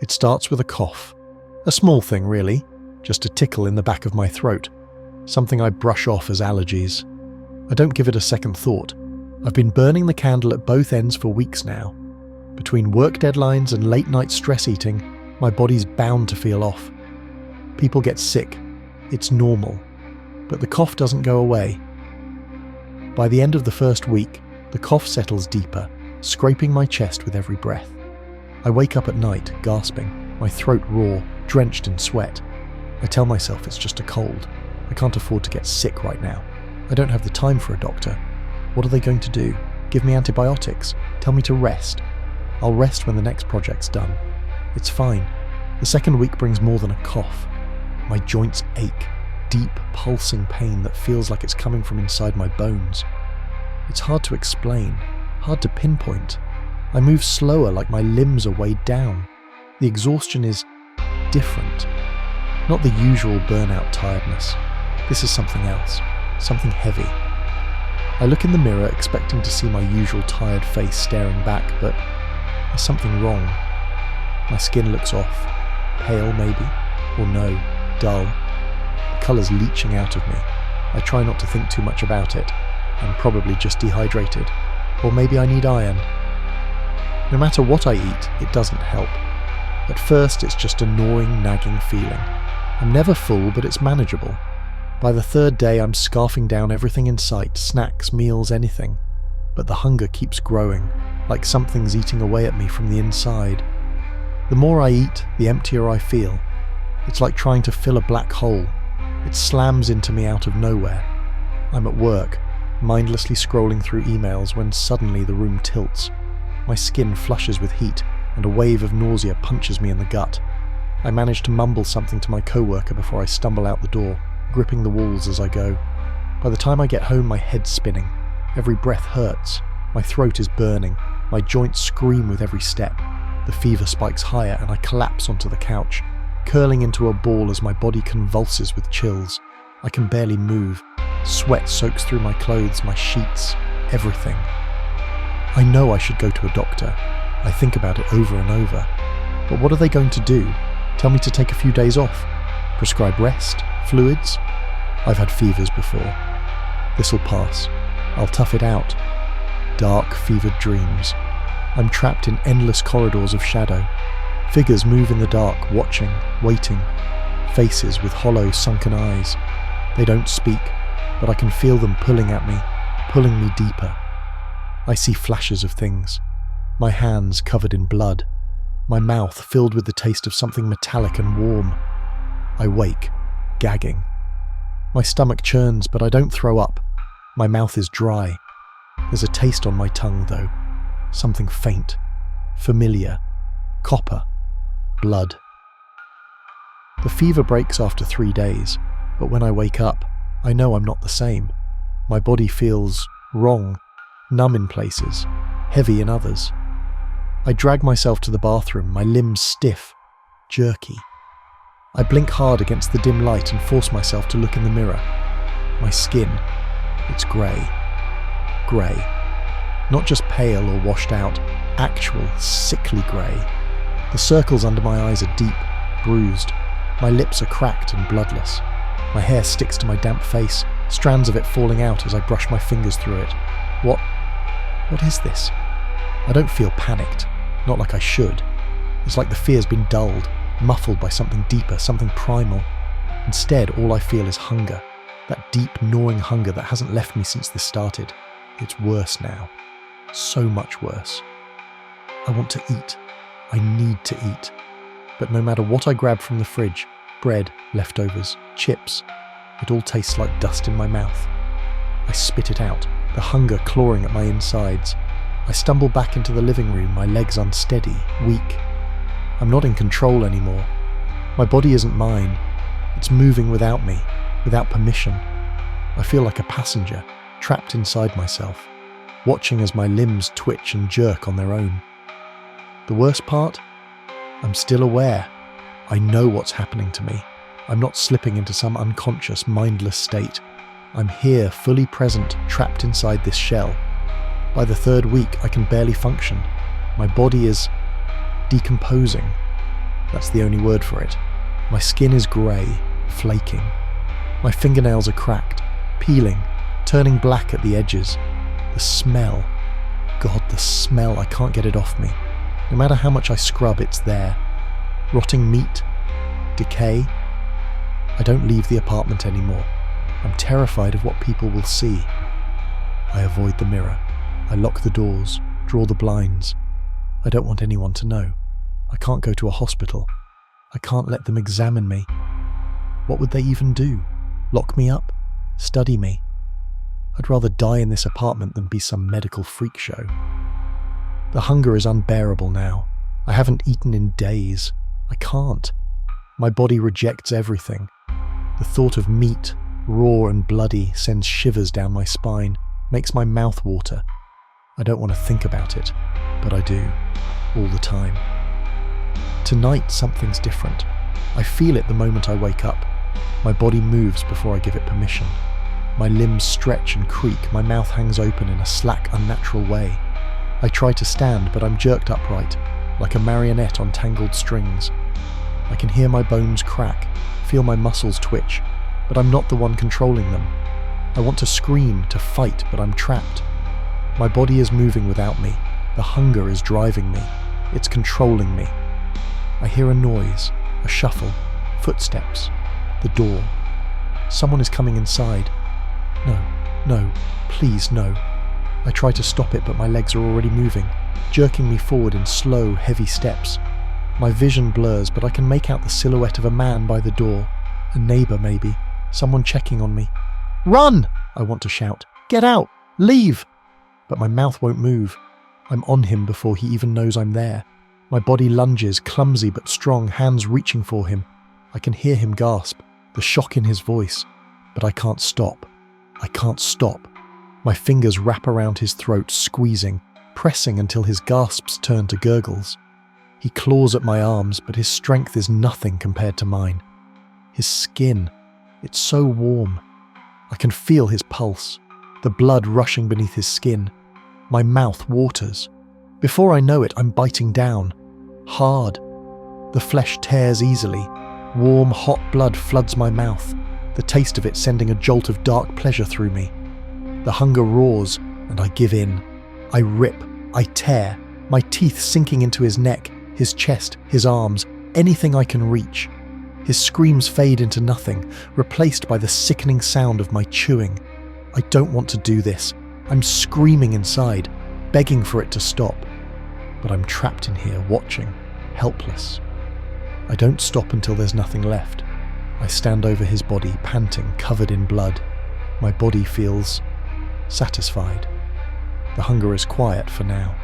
It starts with a cough. A small thing, really. Just a tickle in the back of my throat. Something I brush off as allergies. I don't give it a second thought. I've been burning the candle at both ends for weeks now. Between work deadlines and late-night stress eating, my body's bound to feel off. People get sick. It's normal. But the cough doesn't go away. By the end of the first week, the cough settles deeper, scraping my chest with every breath. I wake up at night, gasping, my throat raw, drenched in sweat. I tell myself it's just a cold. I can't afford to get sick right now. I don't have the time for a doctor. What are they going to do? Give me antibiotics? Tell me to rest? I'll rest when the next project's done. It's fine. The second week brings more than a cough. My joints ache, deep, pulsing pain that feels like it's coming from inside my bones. It's hard to explain, hard to pinpoint. I move slower, like my limbs are weighed down. The exhaustion is different. Not the usual burnout tiredness. This is something else, something heavy. I look in the mirror expecting to see my usual tired face staring back, but there's something wrong. My skin looks off, pale maybe, or no, dull. The colour's leaching out of me. I try not to think too much about it. I'm probably just dehydrated, or maybe I need iron. No matter what I eat, it doesn't help. At first it's just a gnawing, nagging feeling. I'm never full, but it's manageable. By the third day I'm scarfing down everything in sight, snacks, meals, anything. But the hunger keeps growing, like something's eating away at me from the inside. The more I eat, the emptier I feel. It's like trying to fill a black hole. It slams into me out of nowhere. I'm at work, mindlessly scrolling through emails when suddenly the room tilts. My skin flushes with heat, and a wave of nausea punches me in the gut. I manage to mumble something to my coworker before I stumble out the door, gripping the walls as I go. By the time I get home, my head's spinning. Every breath hurts. My throat is burning. My joints scream with every step. The fever spikes higher and I collapse onto the couch, curling into a ball as my body convulses with chills. I can barely move. Sweat soaks through my clothes, my sheets, everything. I know I should go to a doctor. I think about it over and over. But what are they going to do? Tell me to take a few days off? Prescribe rest? Fluids? I've had fevers before. This'll pass. I'll tough it out. Dark, fevered dreams. I'm trapped in endless corridors of shadow. Figures move in the dark, watching, waiting. Faces with hollow, sunken eyes. They don't speak, but I can feel them pulling at me, pulling me deeper. I see flashes of things. My hands covered in blood. My mouth filled with the taste of something metallic and warm. I wake, gagging. My stomach churns, but I don't throw up. My mouth is dry. There's a taste on my tongue, though. Something faint, familiar, copper, blood. The fever breaks after 3 days, but when I wake up, I know I'm not the same. My body feels wrong, numb in places, heavy in others. I drag myself to the bathroom, my limbs stiff, jerky. I blink hard against the dim light and force myself to look in the mirror. My skin, it's grey. Grey. Not just pale or washed out, actual, sickly grey. The circles under my eyes are deep, bruised. My lips are cracked and bloodless. My hair sticks to my damp face, strands of it falling out as I brush my fingers through it. What is this? I don't feel panicked, not like I should. It's like the fear's been dulled, muffled by something deeper, something primal. Instead, all I feel is hunger. That deep, gnawing hunger that hasn't left me since this started. It's worse now. So much worse. I want to eat. I need to eat. But no matter what I grab from the fridge, bread, leftovers, chips, it all tastes like dust in my mouth. I spit it out, the hunger clawing at my insides. I stumble back into the living room, my legs unsteady, weak. I'm not in control anymore. My body isn't mine. It's moving without me, without permission. I feel like a passenger, trapped inside myself, watching as my limbs twitch and jerk on their own. The worst part? I'm still aware. I know what's happening to me. I'm not slipping into some unconscious, mindless state. I'm here, fully present, trapped inside this shell. By the third week, I can barely function. My body is decomposing. That's the only word for it. My skin is grey, flaking. My fingernails are cracked, peeling, turning black at the edges. The smell. God, the smell, I can't get it off me. No matter how much I scrub, it's there. Rotting meat. Decay. I don't leave the apartment anymore. I'm terrified of what people will see. I avoid the mirror. I lock the doors, draw the blinds. I don't want anyone to know. I can't go to a hospital. I can't let them examine me. What would they even do? Lock me up? Study me? I'd rather die in this apartment than be some medical freak show. The hunger is unbearable now. I haven't eaten in days. I can't. My body rejects everything. The thought of meat, raw and bloody, sends shivers down my spine, makes my mouth water. I don't want to think about it, but I do, all the time. Tonight, something's different. I feel it the moment I wake up. My body moves before I give it permission. My limbs stretch and creak, my mouth hangs open in a slack, unnatural way. I try to stand, but I'm jerked upright, like a marionette on tangled strings. I can hear my bones crack, feel my muscles twitch, but I'm not the one controlling them. I want to scream, to fight, but I'm trapped. My body is moving without me. The hunger is driving me. It's controlling me. I hear a noise, a shuffle, footsteps, the door. Someone is coming inside. No, please no. I try to stop it, but my legs are already moving, jerking me forward in slow, heavy steps. My vision blurs, but I can make out the silhouette of a man by the door. A neighbour, maybe. Someone checking on me. Run! I want to shout. Get out! Leave! But my mouth won't move. I'm on him before he even knows I'm there. My body lunges, clumsy but strong, hands reaching for him. I can hear him gasp, the shock in his voice. But I can't stop. I can't stop. My fingers wrap around his throat, squeezing, pressing until his gasps turn to gurgles. He claws at my arms, but his strength is nothing compared to mine. His skin, it's so warm. I can feel his pulse, the blood rushing beneath his skin. My mouth waters. Before I know it, I'm biting down. Hard. The flesh tears easily. Warm, hot blood floods my mouth, the taste of it sending a jolt of dark pleasure through me. The hunger roars, and I give in. I rip, I tear, my teeth sinking into his neck, his chest, his arms, anything I can reach. His screams fade into nothing, replaced by the sickening sound of my chewing. I don't want to do this. I'm screaming inside, begging for it to stop. But I'm trapped in here, watching, helpless. I don't stop until there's nothing left. I stand over his body, panting, covered in blood. My body feels satisfied. The hunger is quiet for now.